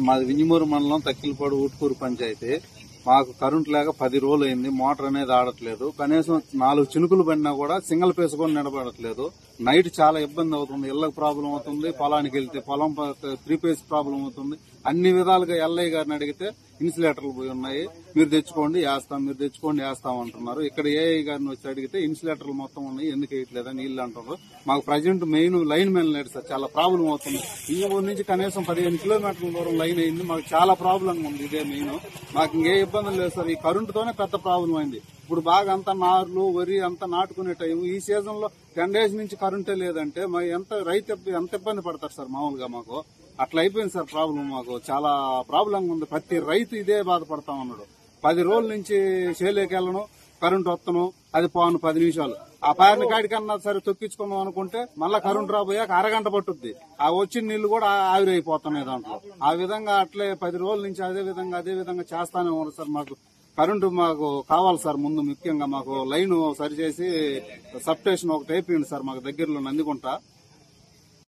మాది వింజమూరు మండలం తక్కిలపాడు ఊట్కూరు పంచాయతీ. మాకు కరెంట్ లేక 10 రోజులు అయింది. మోటార్ అనేది ఆడట్లేదు. కనీసం 4 చినుకులు పడినా కూడా సింగిల్ ఫేస్ కూడా నిలబడట్లేదు. నైట్ చాలా ఇబ్బంది అవుతుంది. ఇళ్లకు ప్రాబ్లం అవుతుంది, పొలానికి వెళ్తే పొలం 3 ఫేస్ ప్రాబ్లం అవుతుంది. అన్ని విధాలుగా ఎల్ఐ గారిని అడిగితే ఇన్సులేటర్లు పోయి ఉన్నాయి, మీరు తెచ్చుకోండి వేస్తాం అంటున్నారు. ఇక్కడ ఏఐ గారిని వచ్చి అడిగితే ఇన్సులేటర్లు మొత్తం ఉన్నాయి, ఎందుకు వేయట్లేదని నీళ్లు అంటున్నారు. మాకు ప్రజెంట్ మెయిన్ లైన్ మెయిన్ లేదు సార్, చాలా ప్రాబ్లం అవుతుంది. ఈ ఊరు నుంచి కనీసం 15 కిలోమీటర్ల దూరం లైన్ అయింది. మాకు చాలా ప్రాబ్లం ఉంది. ఇదే మెయిన్. మాకు ఇంకే ఇబ్బందులు లేదు సార్. ఈ కరెంటుతోనే పెద్ద ప్రాబ్లం అయింది. ఇప్పుడు బాగా అంతా నార్లు వరి అంతా నాటుకునే టైం. ఈ సీజన్ లో 10 days నుంచి కరెంటే లేదంటే రైతు ఎంత ఇబ్బంది పడతారు సార్. మామూలుగా మాకు అట్లా అయిపోయింది సార్ ప్రాబ్లం. మాకు చాలా ప్రాబ్లం ఉంది. ప్రతి రైతు ఇదే బాధపడతా ఉన్నాడు. 10 రోజుల నుంచి చేలేకి వెళ్ళను, కరెంటు వస్తాను, అది పోను 10 నిమిషాలు. ఆ పారిన కాడికన్నా సరే తొక్కించుకుందాం అనుకుంటే మళ్ళా కరెంటు రాబోయాక అరగంట పట్టుద్ది. ఆ వచ్చిన నీళ్లు కూడా ఆవిరైపోతున్నాయి దాంట్లో. ఆ విధంగా అట్లే 10 రోజుల నుంచి అదే విధంగా చేస్తానే ఉన్నారు సార్. మాకు కరెంటు మాకు కావాలి సార్. ముందు ముఖ్యంగా మాకు లైన్ సరిచేసి సబ్ స్టేషన్ ఒకటి అయిపోయింది సార్ మాకు దగ్గరలో నందిగుంట.